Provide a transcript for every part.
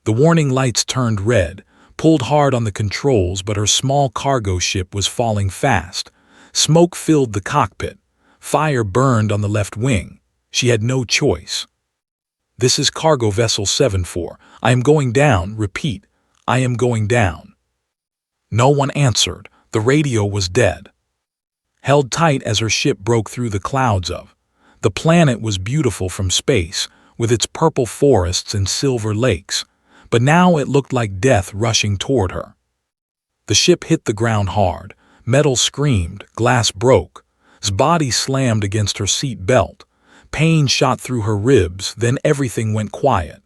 The warning lights turned red, pulled hard on the controls, but her small cargo ship was falling fast. Smoke filled the cockpit. Fire burned on the left wing. She had no choice. "This is cargo vessel 74. I am going down. Repeat, I am going down." No one answered. The radio was dead. Held tight as her ship broke through the clouds of. The planet was beautiful from space, with its purple forests and silver lakes, but now it looked like death rushing toward her. The ship hit the ground hard. Metal screamed, glass broke. His body slammed against her seat belt. Pain shot through her ribs, then everything went quiet.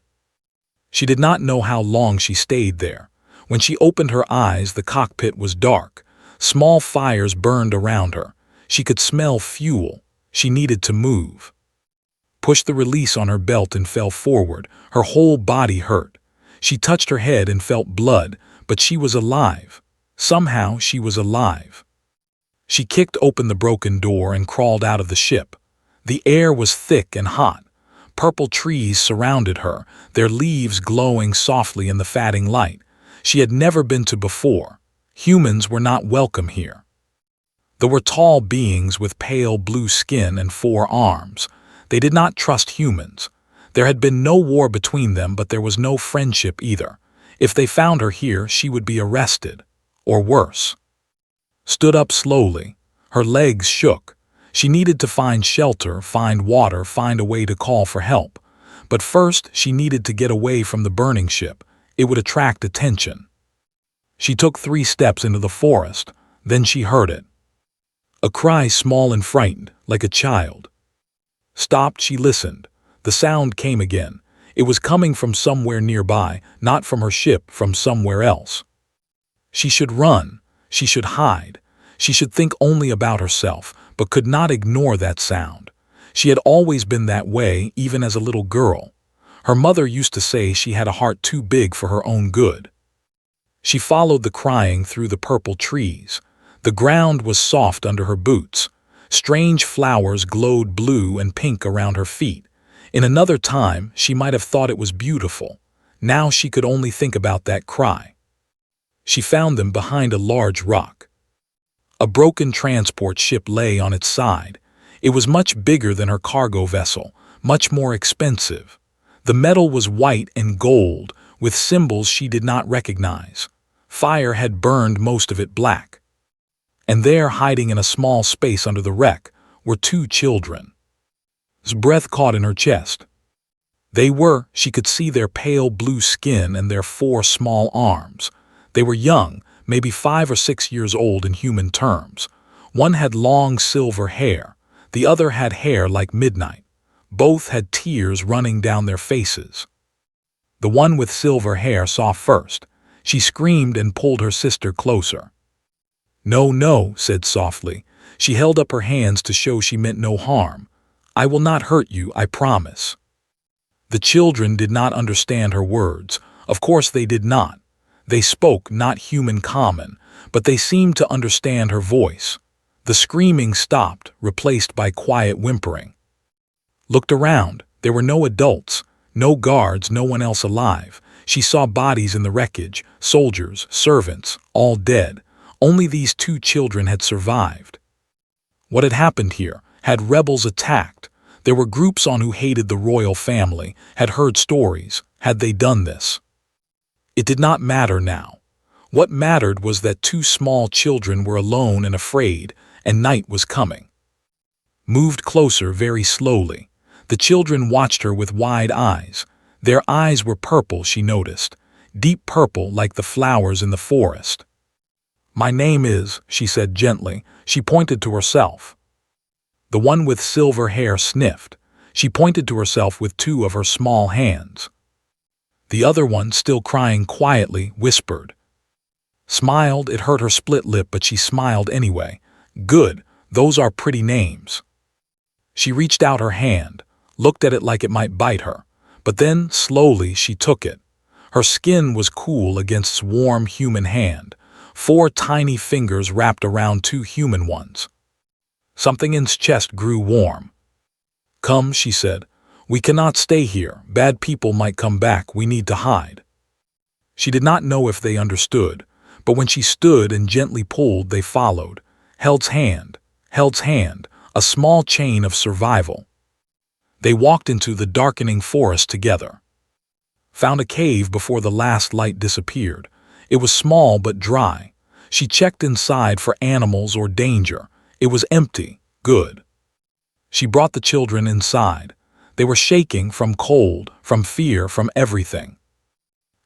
She did not know how long she stayed there. When she opened her eyes, the cockpit was dark. Small fires burned around her. She could smell fuel. She needed to move. Pushed the release on her belt and fell forward. Her whole body hurt. She touched her head and felt blood, but she was alive. Somehow she was alive. She kicked open the broken door and crawled out of the ship. The air was thick and hot. Purple trees surrounded her, their leaves glowing softly in the fading light. She had never been to before. Humans were not welcome here. There were tall beings with pale blue skin and 4 arms. They did not trust humans. There had been no war between them, but there was no friendship either. If they found her here, she would be arrested. Or worse. Stood up slowly. Her legs shook. She needed to find shelter, find water, find a way to call for help. But first, she needed to get away from the burning ship. It would attract attention. She took 3 steps into the forest. Then she heard it. A cry, small and frightened, like a child. Stopped, she listened. The sound came again. It was coming from somewhere nearby, not from her ship, from somewhere else. She should run. She should hide. She should think only about herself, but could not ignore that sound. She had always been that way, even as a little girl. Her mother used to say she had a heart too big for her own good. She followed the crying through the purple trees. The ground was soft under her boots. Strange flowers glowed blue and pink around her feet. In another time, she might have thought it was beautiful. Now she could only think about that cry. She found them behind a large rock. A broken transport ship lay on its side. It was much bigger than her cargo vessel, much more expensive. The metal was white and gold, with symbols she did not recognize. Fire had burned most of it black. And there, hiding in a small space under the wreck, were 2 children. His breath caught in her chest. She could see their pale blue skin and their 4 small arms. They were young, maybe 5 or 6 years old in human terms. One had long silver hair. The other had hair like midnight. Both had tears running down their faces. The one with silver hair saw first. She screamed and pulled her sister closer. "No, no," said softly. She held up her hands to show she meant no harm. "I will not hurt you, I promise." The children did not understand her words. Of course they did not. They spoke not human common, but they seemed to understand her voice. The screaming stopped, replaced by quiet whimpering. Looked around. There were no adults, no guards, no one else alive. She saw bodies in the wreckage, soldiers, servants, all dead. Only these 2 children had survived. What had happened here? Had rebels attacked? There were groups on who hated the royal family, had heard stories. Had they done this? It did not matter now. What mattered was that 2 small children were alone and afraid, and night was coming. Moved closer very slowly. The children watched her with wide eyes. Their eyes were purple, she noticed. Deep purple like the flowers in the forest. "My name is," she said gently. She pointed to herself. The one with silver hair sniffed. She pointed to herself with 2 of her small hands. The other one, still crying quietly, whispered. Smiled. It hurt her split lip, but she smiled anyway. "Good, those are pretty names." She reached out her hand, looked at it like it might bite her, but then, slowly, she took it. Her skin was cool against its warm human hand. 4 tiny fingers wrapped around 2 human ones. Something in his chest grew warm. "Come," she said. "We cannot stay here. Bad people might come back. We need to hide." She did not know if they understood, but when she stood and gently pulled, they followed. Held's hand, a small chain of survival. They walked into the darkening forest together. Found a cave before the last light disappeared. It was small but dry. She checked inside for animals or danger. It was empty. Good. She brought the children inside. They were shaking from cold, from fear, from everything.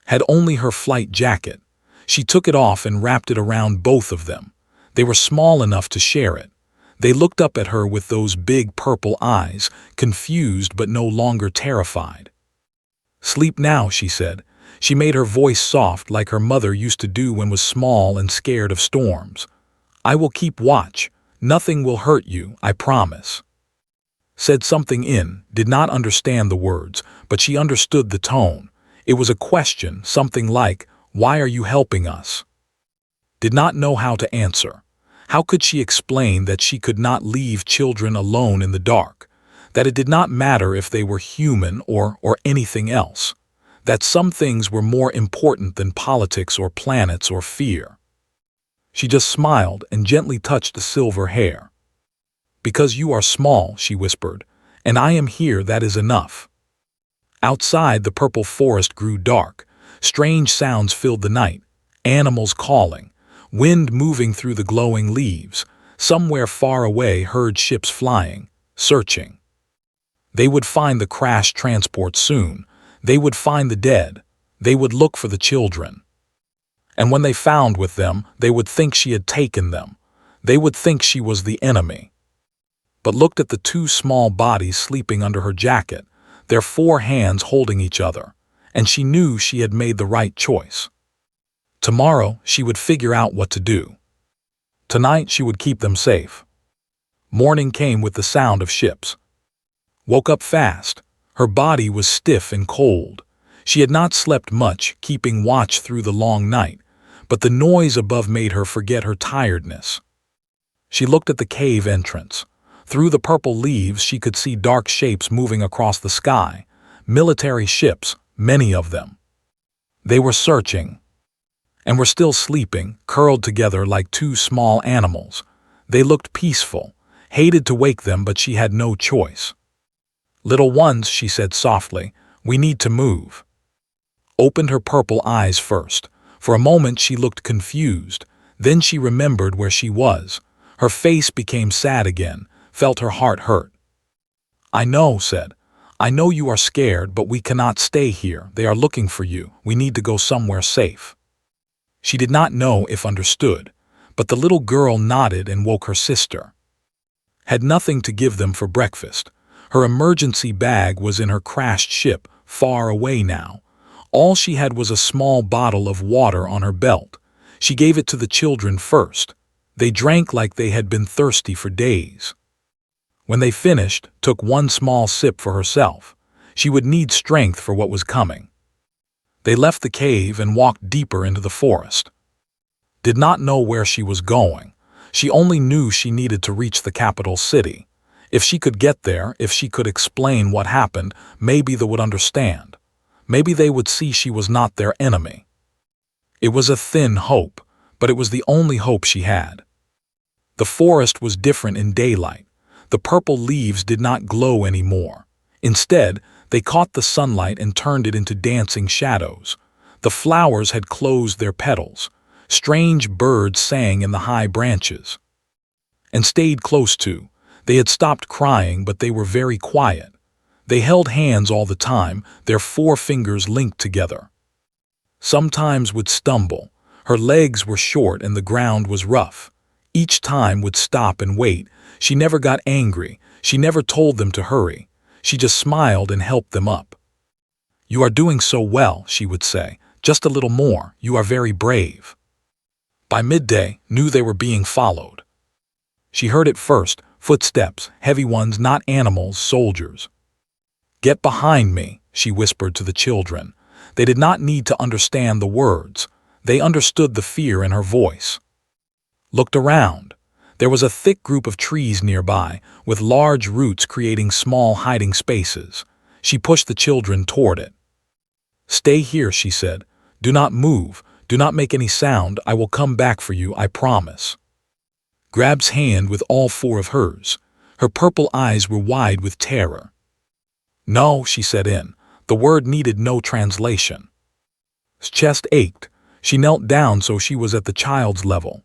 Had only her flight jacket. She took it off and wrapped it around both of them. They were small enough to share it. They looked up at her with those big purple eyes, confused but no longer terrified. "Sleep now," she said. She made her voice soft like her mother used to do when was small and scared of storms. "I will keep watch. Nothing will hurt you, I promise." Said something did not understand the words, but she understood the tone. It was a question, something like, "Why are you helping us?" Did not know how to answer. How could she explain that she could not leave children alone in the dark? That it did not matter if they were human or anything else? That some things were more important than politics or planets or fear? She just smiled and gently touched the silver hair. "Because you are small," she whispered, "and I am here, that is enough." Outside, the purple forest grew dark. Strange sounds filled the night. Animals calling. Wind moving through the glowing leaves. Somewhere far away heard ships flying, searching. They would find the crashed transport soon. They would find the dead. They would look for the children. And when they found with them, they would think she had taken them. They would think she was the enemy. But looked at the two small bodies sleeping under her jacket, their 4 hands holding each other, and she knew she had made the right choice. Tomorrow, she would figure out what to do. Tonight, she would keep them safe. Morning came with the sound of ships. Woke up fast. Her body was stiff and cold. She had not slept much, keeping watch through the long night, but the noise above made her forget her tiredness. She looked at the cave entrance. Through the purple leaves, she could see dark shapes moving across the sky. Military ships, many of them. They were searching, and were still sleeping, curled together like 2 small animals. They looked peaceful. Hated to wake them, but she had no choice. "Little ones," she said softly, "we need to move." Opened her purple eyes first. For a moment she looked confused. Then she remembered where she was. Her face became sad again, felt her heart hurt. "I know," said. "I know you are scared, but we cannot stay here. They are looking for you. We need to go somewhere safe." She did not know if understood, but the little girl nodded and woke her sister. Had nothing to give them for breakfast. Her emergency bag was in her crashed ship, far away now. All she had was a small bottle of water on her belt. She gave it to the children first. They drank like they had been thirsty for days. When they finished, took 1 small sip for herself. She would need strength for what was coming. They left the cave and walked deeper into the forest. Did not know where she was going. She only knew she needed to reach the capital city. If she could get there, if she could explain what happened, maybe they would understand. Maybe they would see she was not their enemy. It was a thin hope, but it was the only hope she had. The forest was different in daylight. The purple leaves did not glow anymore. Instead, they caught the sunlight and turned it into dancing shadows. The flowers had closed their petals. Strange birds sang in the high branches. And stayed close to. They had stopped crying, but they were very quiet. They held hands all the time, their 4 fingers linked together. Sometimes would stumble. Her legs were short and the ground was rough. Each time would stop and wait. She never got angry. She never told them to hurry. She just smiled and helped them up. "You are doing so well," she would say. "Just a little more. You are very brave." By midday, knew they were being followed. She heard it first, footsteps, heavy ones, not animals, soldiers. "Get behind me," she whispered to the children. They did not need to understand the words. They understood the fear in her voice. Looked around. There was a thick group of trees nearby, with large roots creating small hiding spaces. She pushed the children toward it. "Stay here," she said. Do not move. Do not make any sound. I will come back for you, I promise. Grab's hand with all four of hers. Her purple eyes were wide with terror. No, she said in. The word needed no translation. His chest ached. She knelt down so she was at the child's level.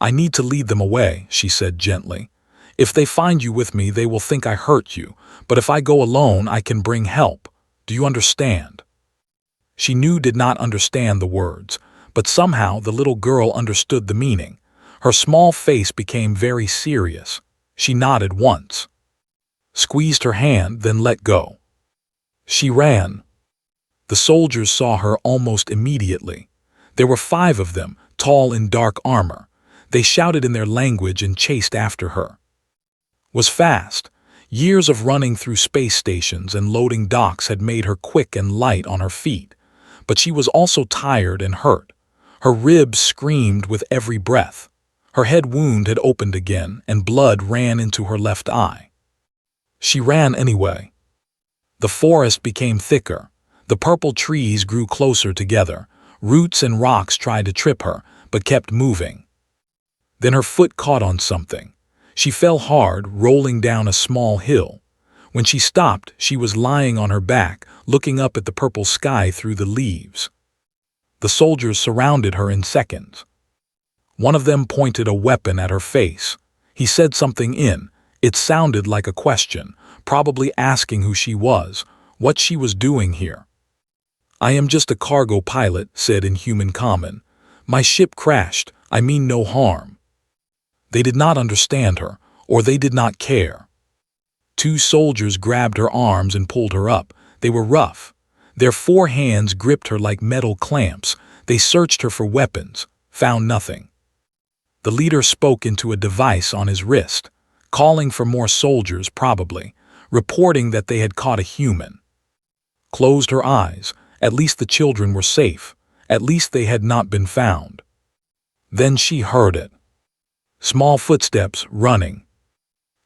I need to lead them away, she said gently. If they find you with me, they will think I hurt you, but if I go alone, I can bring help. Do you understand? She knew did not understand the words, but somehow the little girl understood the meaning. Her small face became very serious. She nodded once, squeezed her hand, then let go. She ran. The soldiers saw her almost immediately. There were 5 of them, tall in dark armor. They shouted in their language and chased after her. Was fast. Years of running through space stations and loading docks had made her quick and light on her feet, but she was also tired and hurt. Her ribs screamed with every breath. Her head wound had opened again, and blood ran into her left eye. She ran anyway. The forest became thicker. The purple trees grew closer together. Roots and rocks tried to trip her, but kept moving. Then her foot caught on something. She fell hard, rolling down a small hill. When she stopped, she was lying on her back, looking up at the purple sky through the leaves. The soldiers surrounded her in seconds. One of them pointed a weapon at her face. He said something in. It sounded like a question, probably asking who she was, what she was doing here. I am just a cargo pilot, said in human common. My ship crashed. I mean no harm. They did not understand her, or they did not care. 2 soldiers grabbed her arms and pulled her up. They were rough. Their 4 hands gripped her like metal clamps. They searched her for weapons, found nothing. The leader spoke into a device on his wrist, calling for more soldiers probably, reporting that they had caught a human. Closed her eyes. At least the children were safe. At least they had not been found. Then she heard it. Small footsteps, running.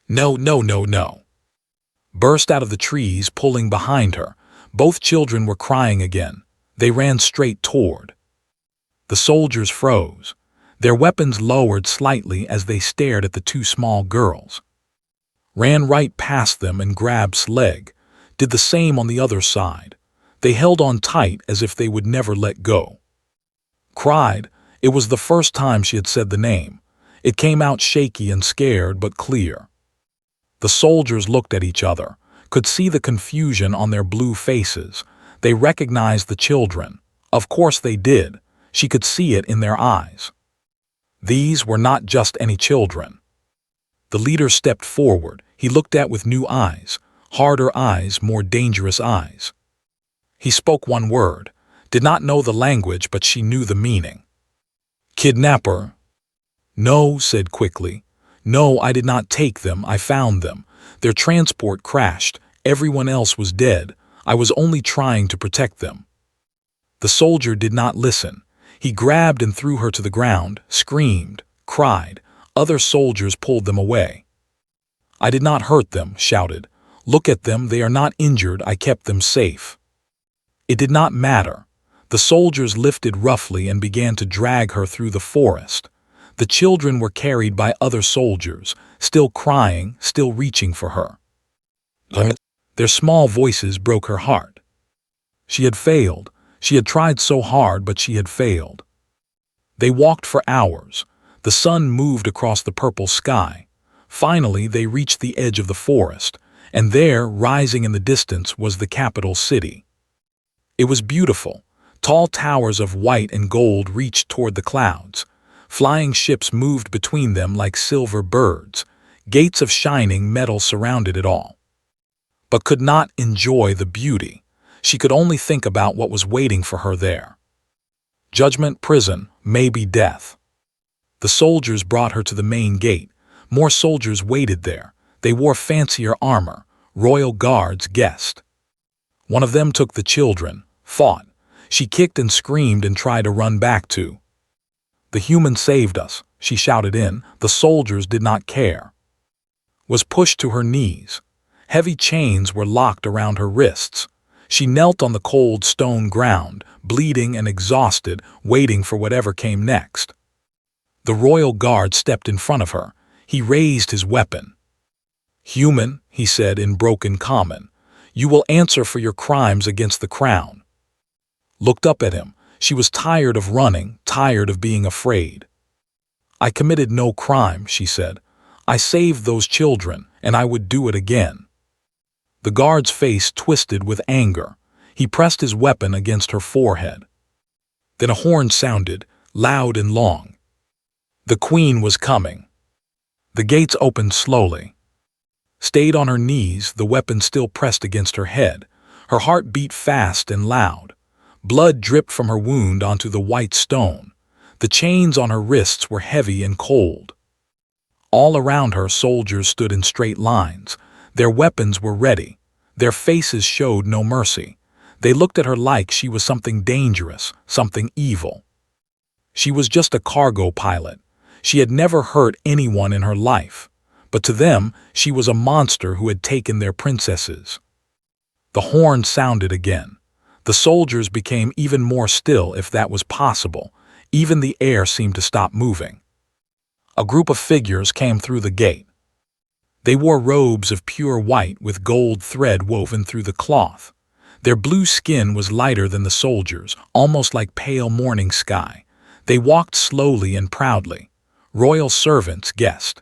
No, no, no, no. Burst out of the trees, pulling behind her. Both children were crying again. They ran straight toward. The soldiers froze. Their weapons lowered slightly as they stared at the 2 small girls. Ran right past them and grabbed leg. Did the same on the other side. They held on tight as if they would never let go. Cried. It was the first time she had said the name. It came out shaky and scared, but clear. The soldiers looked at each other, could see the confusion on their blue faces. They recognized the children. Of course they did. She could see it in their eyes. These were not just any children. The leader stepped forward. He looked at with new eyes, harder eyes, more dangerous eyes. He spoke one word, did not know the language, but she knew the meaning. Kidnapper. No, said quickly. No, I did not take them. I found them. Their transport crashed. Everyone else was dead. I was only trying to protect them. The soldier did not listen. He grabbed and threw her to the ground, screamed, cried. Other soldiers pulled them away. I did not hurt them, shouted. Look at them, they are not injured. I kept them safe. It did not matter. The soldiers lifted roughly and began to drag her through the forest. The children were carried by other soldiers, still crying, still reaching for her. Their small voices broke her heart. She had failed. She had tried so hard, but she had failed. They walked for hours. The sun moved across the purple sky. Finally, they reached the edge of the forest, and there, rising in the distance, was the capital city. It was beautiful. Tall towers of white and gold reached toward the clouds. Flying ships moved between them like silver birds. Gates of shining metal surrounded it all. But could not enjoy the beauty. She could only think about what was waiting for her there. Judgment, prison, maybe death. The soldiers brought her to the main gate. More soldiers waited there. They wore fancier armor. Royal guards guessed. One of them took the children, fought. She kicked and screamed and tried to run back to. The human saved us, she shouted in. The soldiers did not care. Was pushed to her knees. Heavy chains were locked around her wrists. She knelt on the cold stone ground, bleeding and exhausted, waiting for whatever came next. The royal guard stepped in front of her. He raised his weapon. "Human," he said in broken common, "you will answer for your crimes against the crown." Looked up at him. She was tired of running, tired of being afraid. "I committed no crime," she said. "I saved those children, and I would do it again." The guard's face twisted with anger. He pressed his weapon against her forehead. Then a horn sounded, loud and long. The queen was coming. The gates opened slowly. Stayed on her knees, the weapon still pressed against her head. Her heart beat fast and loud. Blood dripped from her wound onto the white stone. The chains on her wrists were heavy and cold. All around her, soldiers stood in straight lines. Their weapons were ready. Their faces showed no mercy. They looked at her like she was something dangerous, something evil. She was just a cargo pilot. She had never hurt anyone in her life. But to them, she was a monster who had taken their princesses. The horn sounded again. The soldiers became even more still, if that was possible. Even the air seemed to stop moving. A group of figures came through the gate. They wore robes of pure white with gold thread woven through the cloth. Their blue skin was lighter than the soldiers, almost like pale morning sky. They walked slowly and proudly. Royal servants guessed.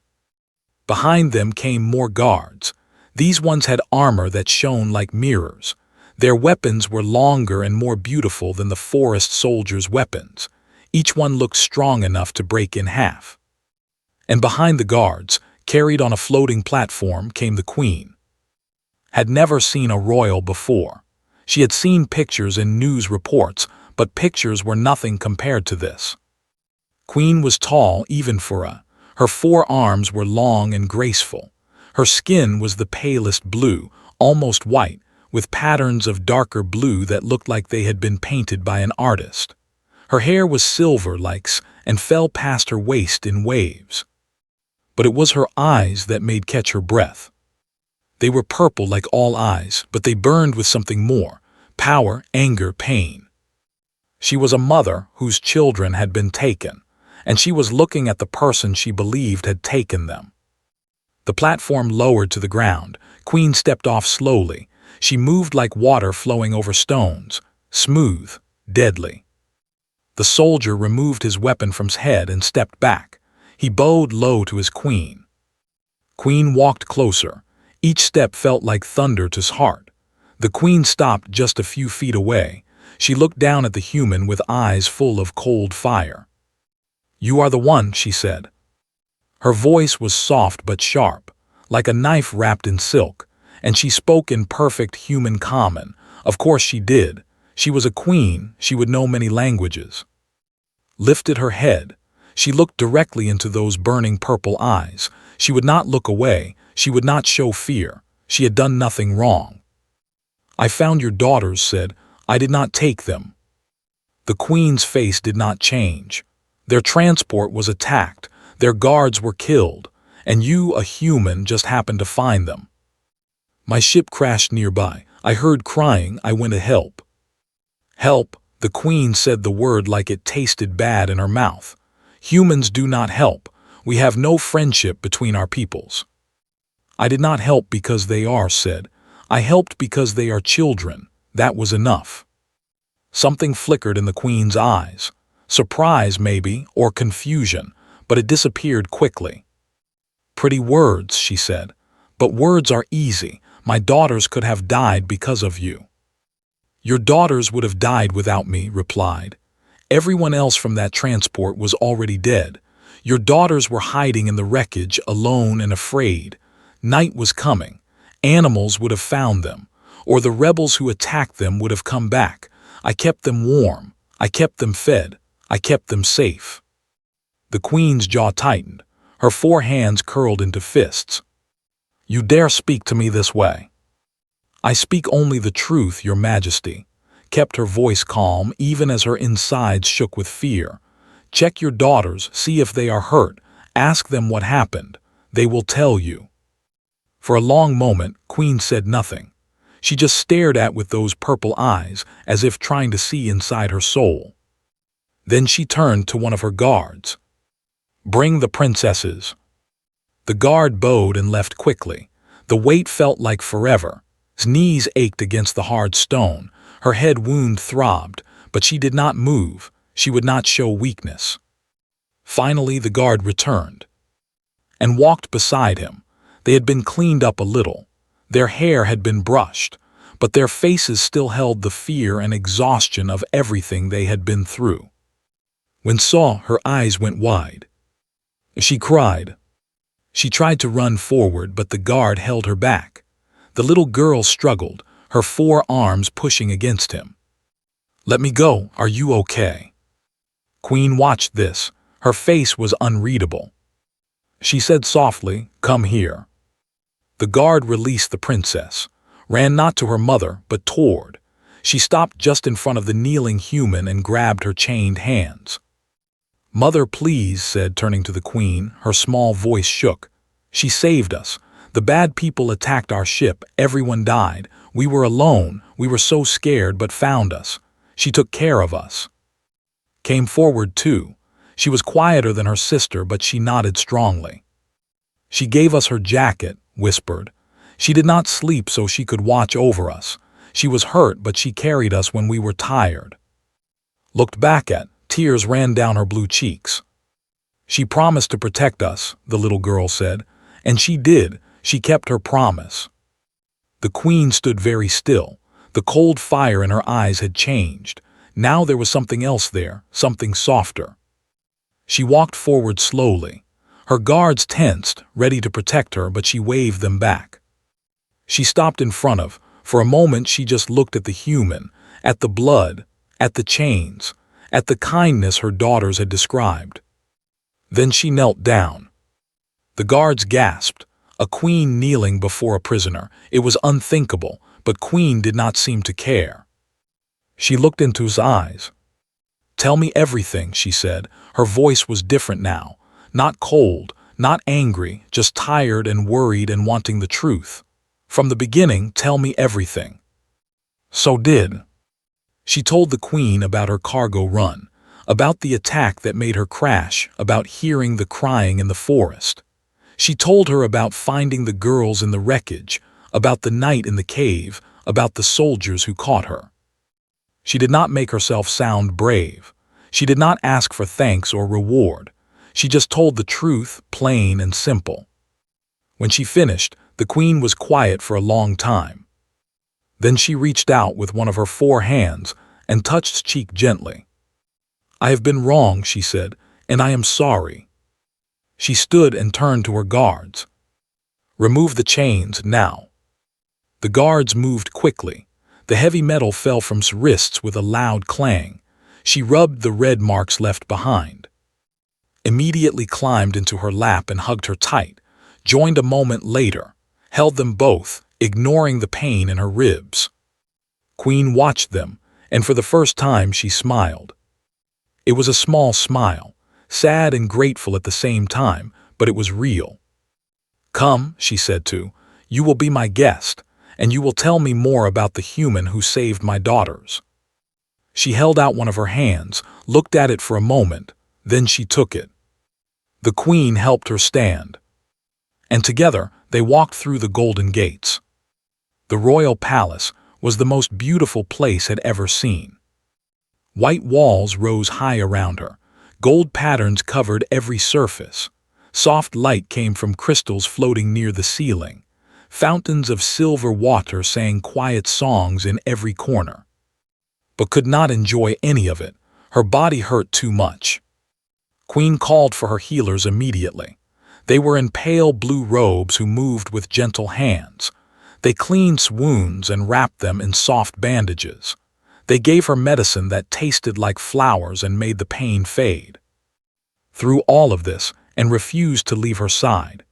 Behind them came more guards. These ones had armor that shone like mirrors. Their weapons were longer and more beautiful than the forest soldiers' weapons. Each one looked strong enough to break in half. And behind the guards, carried on a floating platform, came the queen. Had never seen a royal before. She had seen pictures in news reports, but pictures were nothing compared to this. Queen was tall even for a. Her forearms were long and graceful. Her skin was the palest blue, almost white, with patterns of darker blue that looked like they had been painted by an artist. Her hair was silver-like and fell past her waist in waves. But it was her eyes that made catch her breath. They were purple like all eyes, but they burned with something more: power, anger, pain. She was a mother whose children had been taken, and she was looking at the person she believed had taken them. The platform lowered to the ground. Queen stepped off slowly. She moved like water flowing over stones, smooth, deadly. The soldier removed his weapon from his head and stepped back. He bowed low to his queen. Queen walked closer. Each step felt like thunder to his heart. The queen stopped just a few feet away. She looked down at the human with eyes full of cold fire. "You are the one," she said. Her voice was soft but sharp, like a knife wrapped in silk, and she spoke in perfect human common. Of course she did. She was a queen. She would know many languages. Lifted her head. She looked directly into those burning purple eyes. She would not look away. She would not show fear. She had done nothing wrong. "I found your daughters," said. "I did not take them." The queen's face did not change. Their transport was attacked. Their guards were killed. And you, a human, just happened to find them. "My ship crashed nearby. I heard crying. I went to help." "Help?" The queen said the word like it tasted bad in her mouth. "Humans do not help. We have no friendship between our peoples." "I did not help because they are," said. "I helped because they are children." That was enough. Something flickered in the queen's eyes. Surprise, maybe, or confusion, but it disappeared quickly. "Pretty words," she said. "But words are easy. My daughters could have died because of you." "Your daughters would have died without me," replied. "Everyone else from that transport was already dead. Your daughters were hiding in the wreckage, alone and afraid. Night was coming. Animals would have found them, or the rebels who attacked them would have come back. I kept them warm. I kept them fed. I kept them safe." The queen's jaw tightened. Her four hands curled into fists. "You dare speak to me this way?" "I speak only the truth, your majesty," kept her voice calm even as her insides shook with fear. "Check your daughters, see if they are hurt. Ask them what happened. They will tell you." For a long moment, Queen said nothing. She just stared at with those purple eyes, as if trying to see inside her soul. Then she turned to one of her guards. "Bring the princesses." The guard bowed and left quickly. The wait felt like forever. His knees ached against the hard stone. Her head wound throbbed, but she did not move. She would not show weakness. Finally, the guard returned and walked beside him. They had been cleaned up a little. Their hair had been brushed, but their faces still held the fear and exhaustion of everything they had been through. When Saw, her eyes went wide. She cried. She tried to run forward, but the guard held her back. The little girl struggled, her 4 arms pushing against him. "Let me go. Are you okay?" Queen watched this. Her face was unreadable. She said softly, "Come here." The guard released the princess, ran not to her mother, but toward. She stopped just in front of the kneeling human and grabbed her chained hands. "Mother, please," said, turning to the queen. Her small voice shook. "She saved us. The bad people attacked our ship. Everyone died. We were alone. We were so scared, but found us. She took care of us." Came forward too. She was quieter than her sister, but she nodded strongly. "She gave us her jacket," whispered. "She did not sleep so she could watch over us. She was hurt, but she carried us when we were tired." Looked back at, tears ran down her blue cheeks. "She promised to protect us," the little girl said. "And she did. She kept her promise." The queen stood very still. The cold fire in her eyes had changed. Now there was something else there, something softer. She walked forward slowly. Her guards tensed, ready to protect her, but she waved them back. She stopped in front of. For a moment she just looked at the human, at the blood, at the chains, at the kindness her daughters had described. Then she knelt down. The guards gasped. A queen kneeling before a prisoner. It was unthinkable, but Queen did not seem to care. She looked into his eyes. "Tell me everything," she said. Her voice was different now. Not cold, not angry, just tired and worried and wanting the truth. "From the beginning, tell me everything." So did. She told the queen about her cargo run, about the attack that made her crash, about hearing the crying in the forest. She told her about finding the girls in the wreckage, about the night in the cave, about the soldiers who caught her. She did not make herself sound brave. She did not ask for thanks or reward. She just told the truth, plain and simple. When she finished, the queen was quiet for a long time. Then she reached out with one of her 4 hands and touched his cheek gently. "I have been wrong," she said, "and I am sorry." She stood and turned to her guards. "Remove the chains now." The guards moved quickly. The heavy metal fell from his wrists with a loud clang. She rubbed the red marks left behind. Immediately climbed into her lap and hugged her tight, joined a moment later, held them both, ignoring the pain in her ribs. Queen watched them, and for the first time she smiled. It was a small smile, sad and grateful at the same time, but it was real. "Come," she said to, "you will be my guest, and you will tell me more about the human who saved my daughters." She held out one of her hands, looked at it for a moment, then she took it. The queen helped her stand, and together they walked through the golden gates. The royal palace was the most beautiful place had ever seen. White walls rose high around her. Gold patterns covered every surface. Soft light came from crystals floating near the ceiling. Fountains of silver water sang quiet songs in every corner. But could not enjoy any of it. Her body hurt too much. Queen called for her healers immediately. They were in pale blue robes who moved with gentle hands. They cleaned wounds and wrapped them in soft bandages. They gave her medicine that tasted like flowers and made the pain fade. Through all of this, and refused to leave her side.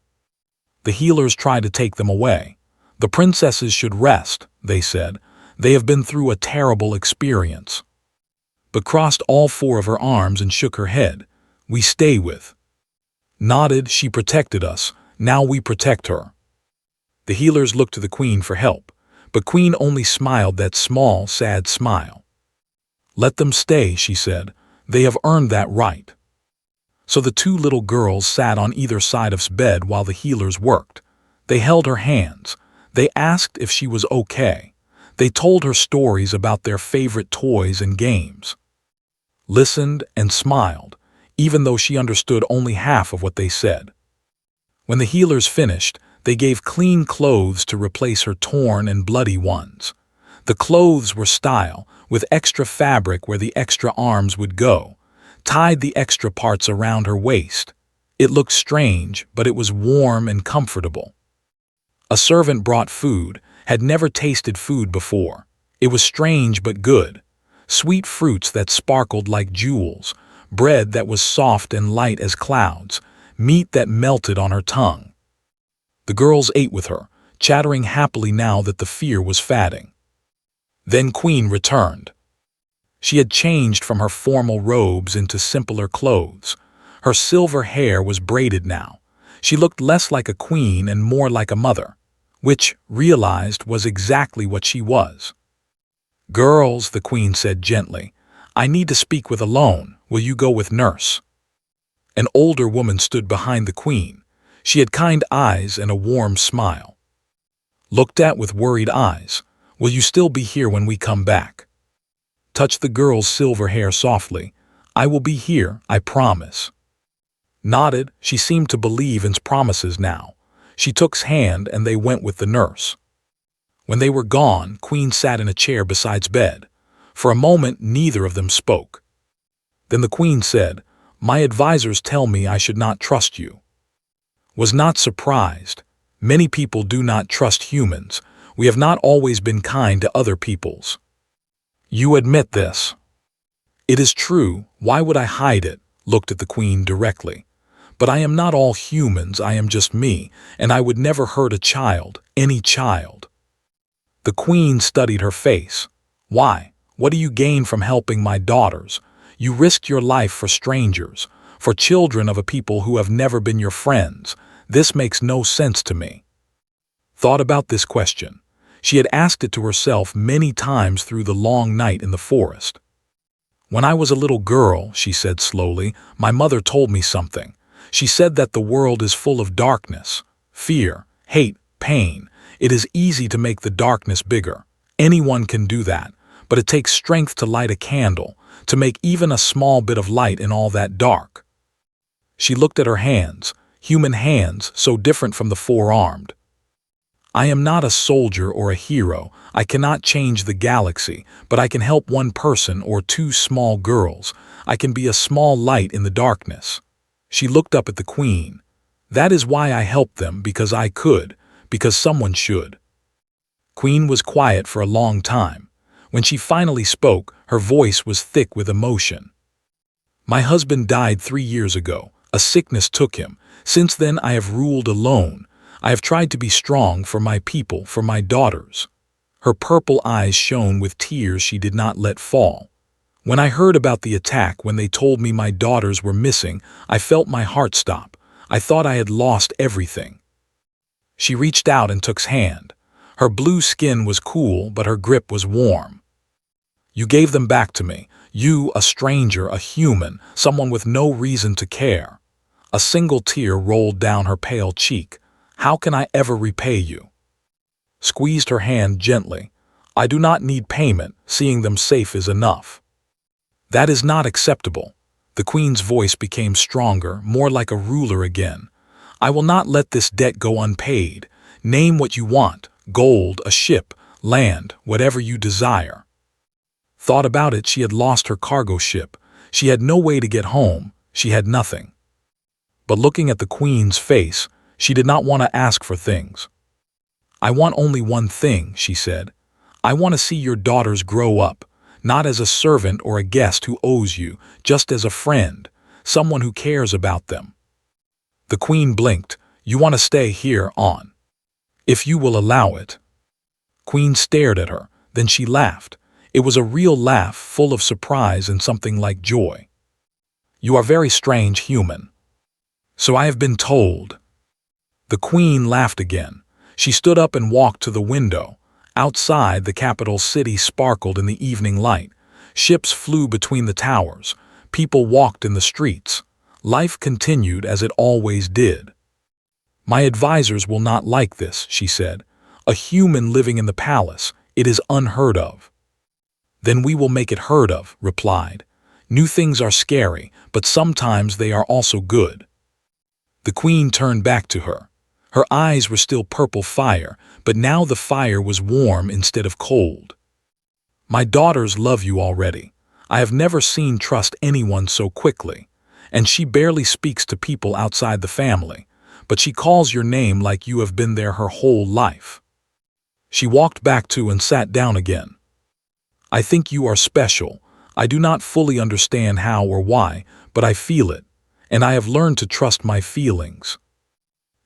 The healers tried to take them away. "The princesses should rest," they said. "They have been through a terrible experience." But crossed all 4 of her arms and shook her head. "We stay with." Nodded, "She protected us. Now we protect her." The healers looked to the queen for help. but Queen only smiled that small, sad smile. "Let them stay," she said. "They have earned that right." So the two little girls sat on either side of bed while the healers worked. They held her hands. They asked if she was okay. They told her stories about their favorite toys and games. Listened and smiled, even though she understood only half of what they said. When the healers finished, they gave clean clothes to replace her torn and bloody ones. The clothes were style, with extra fabric where the extra arms would go, tied the extra parts around her waist. It looked strange, but it was warm and comfortable. A servant brought food, had never tasted food before. It was strange but good. Sweet fruits that sparkled like jewels, bread that was soft and light as clouds, meat that melted on her tongue. The girls ate with her, chattering happily now that the fear was fading. Then Queen returned. She had changed from her formal robes into simpler clothes. Her silver hair was braided now. She looked less like a queen and more like a mother, which, realized, was exactly what she was. "Girls," the Queen said gently, "I need to speak with alone. Will you go with Nurse?" An older woman stood behind the Queen. She had kind eyes and a warm smile. Looked at with worried eyes. "Will you still be here when we come back?" Touched the girl's silver hair softly. "I will be here, I promise." Nodded. She seemed to believe in promises now. She took's hand and they went with the nurse. When they were gone, Queen sat in a chair beside bed. For a moment, neither of them spoke. Then the Queen said, "My advisors tell me I should not trust you." Was not surprised. Many people do not trust humans. We have not always been kind to other peoples. You admit this. It is true. Why would I hide it? Looked at the Queen directly. But I am not all humans. I am just me, and I would never hurt a child, any child. The Queen studied her face. Why? What do you gain from helping my daughters? You risked your life for strangers, for children of a people who have never been your friends. This makes no sense to me. Thought about this question. She had asked it to herself many times through the long night in the forest. "When I was a little girl," she said slowly, "my mother told me something. She said that the world is full of darkness, fear, hate, pain. It is easy to make the darkness bigger. Anyone can do that, but it takes strength to light a candle, to make even a small bit of light in all that dark." She looked at her hands, human hands so different from the four-armed. "I am not a soldier or a hero. I cannot change the galaxy, but I can help one person or two small girls. I can be a small light in the darkness." She looked up at the Queen. "That is why I helped them, because I could, because someone should." Queen was quiet for a long time. When she finally spoke, her voice was thick with emotion. "My husband died 3 years ago. A sickness took him. Since then I have ruled alone. I have tried to be strong for my people, for my daughters." Her purple eyes shone with tears she did not let fall. "When I heard about the attack, when they told me my daughters were missing, I felt my heart stop. I thought I had lost everything." She reached out and took's hand. Her blue skin was cool, but her grip was warm. "You gave them back to me. You, a stranger, a human, someone with no reason to care." A single tear rolled down her pale cheek. "How can I ever repay you?" Squeezed her hand gently. "I do not need payment. Seeing them safe is enough." "That is not acceptable." The Queen's voice became stronger, more like a ruler again. "I will not let this debt go unpaid. Name what you want. Gold, a ship, land, whatever you desire." Thought about it. She had lost her cargo ship. She had no way to get home. She had nothing. But looking at the Queen's face, she did not want to ask for things. "I want only one thing," she said. "I want to see your daughters grow up, not as a servant or a guest who owes you, just as a friend, someone who cares about them." The Queen blinked. "You want to stay here on? If you will allow it." Queen stared at her, then she laughed. It was a real laugh, full of surprise and something like joy. "You are very strange, human." "So I have been told." The Queen laughed again. She stood up and walked to the window. Outside, the capital city sparkled in the evening light. Ships flew between the towers. People walked in the streets. Life continued as it always did. "My advisors will not like this," she said. "A human living in the palace. It is unheard of." "Then we will make it heard of," replied. "New things are scary, but sometimes they are also good." The queen turned back to her. Her eyes were still purple fire, but now the fire was warm instead of cold. "My daughters love you already. I have never seen trust anyone so quickly. And she barely speaks to people outside the family, but she calls your name like you have been there her whole life." She walked back to and sat down again. "I think you are special. I do not fully understand how or why, but I feel it, and I have learned to trust my feelings."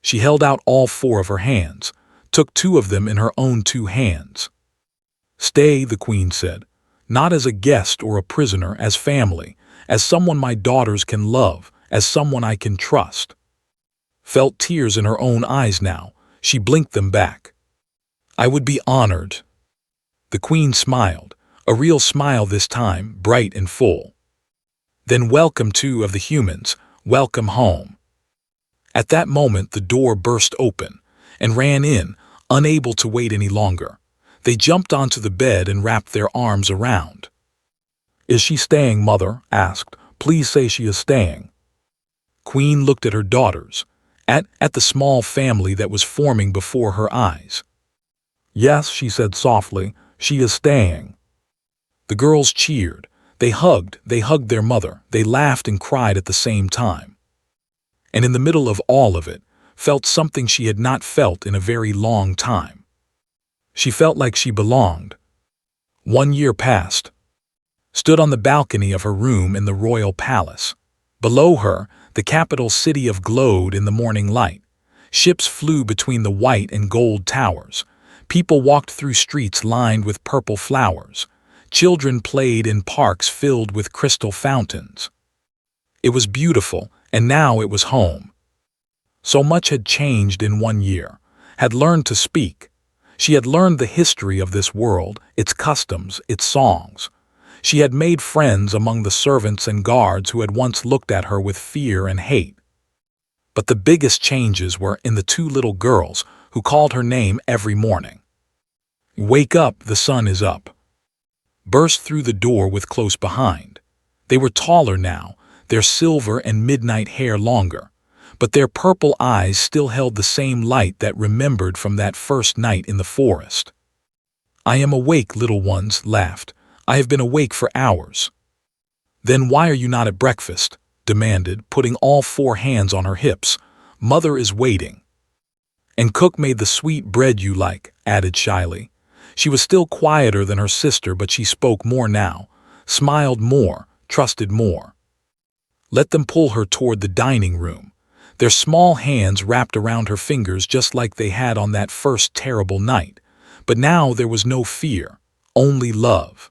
She held out all four of her hands, took two of them in her own two hands. "Stay," the queen said, "not as a guest or a prisoner, as family, as someone my daughters can love, as someone I can trust." Felt tears in her own eyes now. She blinked them back. "I would be honored." The queen smiled, a real smile this time, bright and full. "Then welcome two of the humans, welcome home." At that moment the door burst open, and ran in, unable to wait any longer. They jumped onto the bed and wrapped their arms around. "Is she staying, mother?" asked. "Please say she is staying." Queen looked at her daughters, at the small family that was forming before her eyes. "Yes," she said softly, "she is staying." The girls cheered. They hugged their mother. They laughed and cried at the same time. And in the middle of all of it, felt something she had not felt in a very long time. She felt like she belonged. 1 year passed. Stood on the balcony of her room in the royal palace. Below her, the capital city glowed in the morning light. Ships flew between the white and gold towers. People walked through streets lined with purple flowers. Children played in parks filled with crystal fountains. It was beautiful, and now it was home. So much had changed in 1 year. Had learned to speak. She had learned the history of this world, its customs, its songs. She had made friends among the servants and guards who had once looked at her with fear and hate. But the biggest changes were in the two little girls who called her name every morning. "Wake up, the sun is up." Burst through the door with close behind. They were taller now, their silver and midnight hair longer, but their purple eyes still held the same light that remembered from that first night in the forest. "I am awake," little ones laughed. "I have been awake for hours." "Then why are you not at breakfast?" demanded, putting all four hands on her hips. "Mother is waiting." "And cook made the sweet bread you like," added shyly. She was still quieter than her sister, but she spoke more now, smiled more, trusted more. Let them pull her toward the dining room. Their small hands wrapped around her fingers just like they had on that first terrible night. But now there was no fear, only love.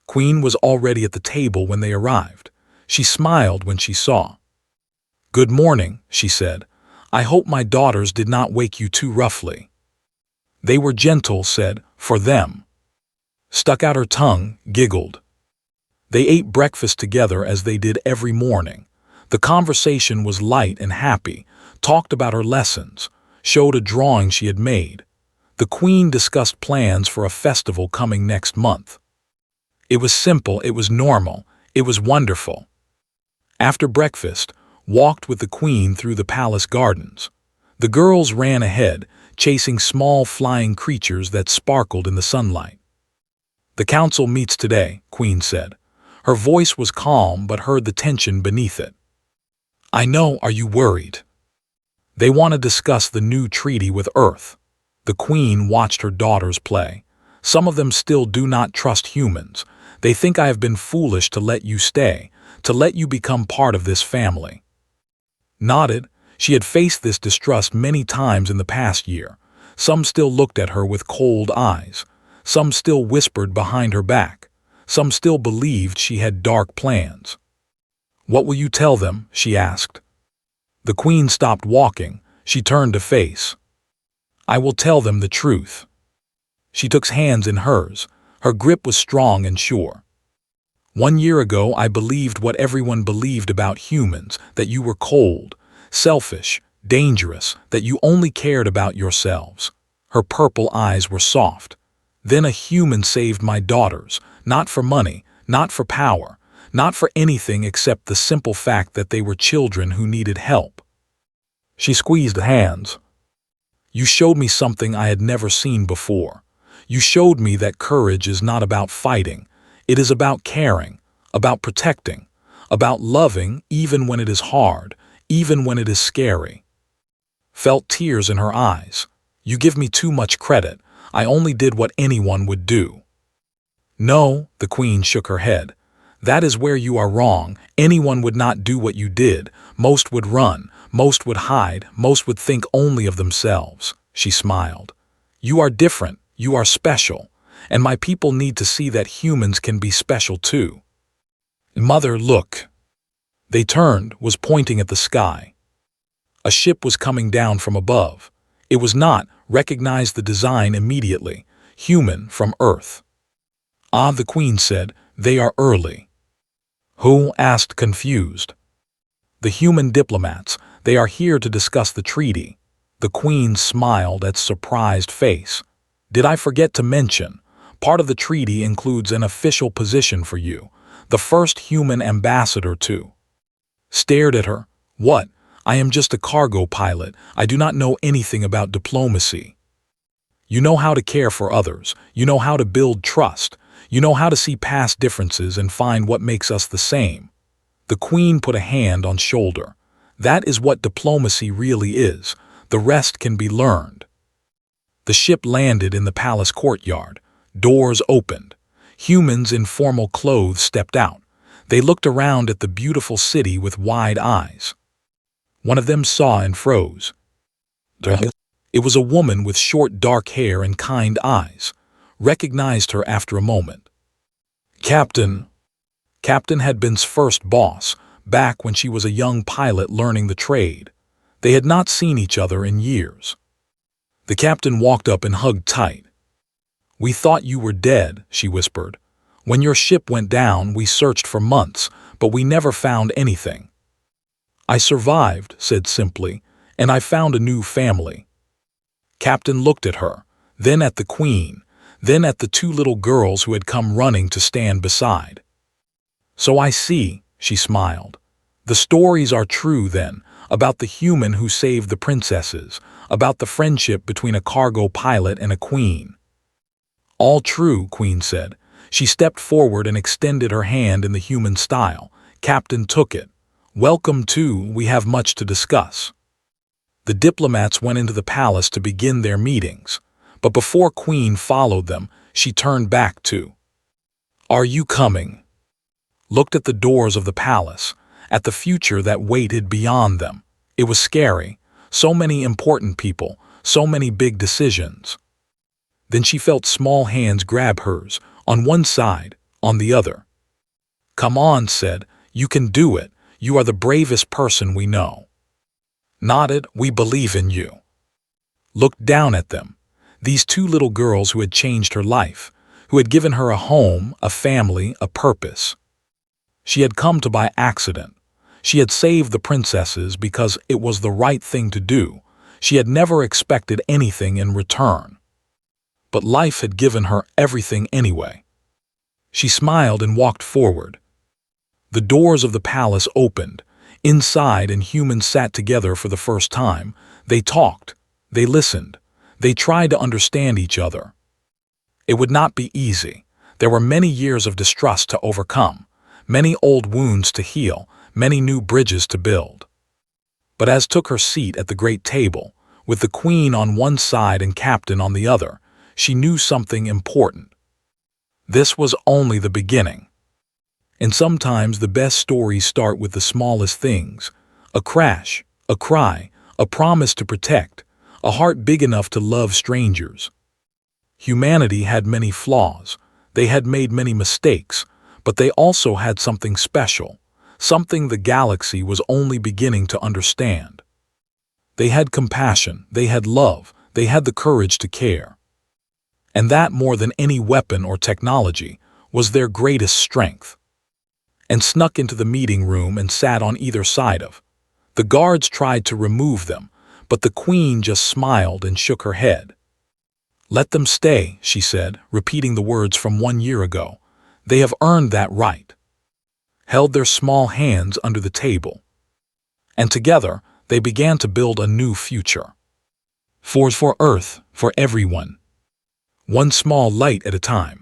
Queen was already at the table when they arrived. She smiled when she saw. "Good morning," she said. "I hope my daughters did not wake you too roughly." "They were gentle," said, "for them." Stuck out her tongue, giggled. They ate breakfast together as they did every morning. The conversation was light and happy, talked about her lessons, showed a drawing she had made. The queen discussed plans for a festival coming next month. It was simple, it was normal, it was wonderful. After breakfast, walked with the queen through the palace gardens. The girls ran ahead, chasing small flying creatures that sparkled in the sunlight. "The council meets today," Queen said. Her voice was calm but heard the tension beneath it. "I know, are you worried?" "They want to discuss the new treaty with Earth." The queen watched her daughters play. "Some of them still do not trust humans. They think I have been foolish to let you stay, to let you become part of this family." Nodded. She had faced this distrust many times in the past year. Some still looked at her with cold eyes. Some still whispered behind her back. Some still believed she had dark plans. "What will you tell them?" she asked. The queen stopped walking. She turned to face. "I will tell them the truth." She took hands in hers. Her grip was strong and sure. "1 year ago I believed what everyone believed about humans, that you were cold, selfish, dangerous, that you only cared about yourselves." Her purple eyes were soft. "Then a human saved my daughters, not for money, not for power, not for anything except the simple fact that they were children who needed help." She squeezed hands. "You showed me something I had never seen before. You showed me that courage is not about fighting. It is about caring, about protecting, about loving even when it is hard, even when it is scary." Felt tears in her eyes. "You give me too much credit. I only did what anyone would do." "No," the Queen shook her head. "That is where you are wrong. Anyone would not do what you did. Most would run, most would hide, most would think only of themselves." She smiled. "You are different, you are special, and my people need to see that humans can be special too." "Mother, look." They turned, was pointing at the sky. A ship was coming down from above. It was not, recognized the design immediately, human from Earth. "Ah," the Queen said, "they are early." "Who?" asked confused. "The human diplomats. They are here to discuss the treaty." The Queen smiled at surprised face. "Did I forget to mention? Part of the treaty includes an official position for you, the first human ambassador to." Stared at her. "What? I am just a cargo pilot. I do not know anything about diplomacy." "You know how to care for others. You know how to build trust. You know how to see past differences and find what makes us the same." The Queen put a hand on shoulder. "That is what diplomacy really is. The rest can be learned." The ship landed in the palace courtyard. Doors opened. Humans in formal clothes stepped out. They looked around at the beautiful city with wide eyes. One of them saw and froze. It was a woman with short dark hair and kind eyes. Recognized her after a moment. "Captain." Captain had been's first boss, back when she was a young pilot learning the trade. They had not seen each other in years. The captain walked up and hugged tight. "We thought you were dead," she whispered. "When your ship went down, we searched for months, but we never found anything." "I survived," said simply, "and I found a new family." Captain looked at her, then at the Queen, then at the 2 little girls who had come running to stand beside. "So I see," she smiled. "The stories are true then, about the human who saved the princesses, about the friendship between a cargo pilot and a queen." "All true," Queen said. She stepped forward and extended her hand in the human style. Captain took it. "Welcome to, we have much to discuss." The diplomats went into the palace to begin their meetings, but before Queen followed them, she turned back to, "Are you coming?" Looked at the doors of the palace, at the future that waited beyond them. It was scary. So many important people, so many big decisions. Then she felt small hands grab hers, on one side, on the other. "Come on," said, "you can do it. You are the bravest person we know." Nodded, "We believe in you." Looked down at them. These 2 little girls who had changed her life, who had given her a home, a family, a purpose. She had come to by accident. She had saved the princesses because it was the right thing to do. She had never expected anything in return. But life had given her everything anyway. She smiled and walked forward. The doors of the palace opened. Inside, and humans sat together for the first time. They talked. They listened. They tried to understand each other. It would not be easy. There were many years of distrust to overcome, many old wounds to heal, many new bridges to build. But as took her seat at the great table, with the Queen on one side and Captain on the other, she knew something important. This was only the beginning. And sometimes the best stories start with the smallest things: a crash, a cry, a promise to protect, a heart big enough to love strangers. Humanity had many flaws. They had made many mistakes, but they also had something special, something the galaxy was only beginning to understand. They had compassion, they had love, they had the courage to care. And that, more than any weapon or technology, was their greatest strength. And snuck into the meeting room and sat on either side of. The guards tried to remove them, but the queen just smiled and shook her head. "Let them stay," she said, repeating the words from 1 year ago. "They have earned that right." Held their small hands under the table. And together, they began to build a new future. For Earth, for everyone. One small light at a time.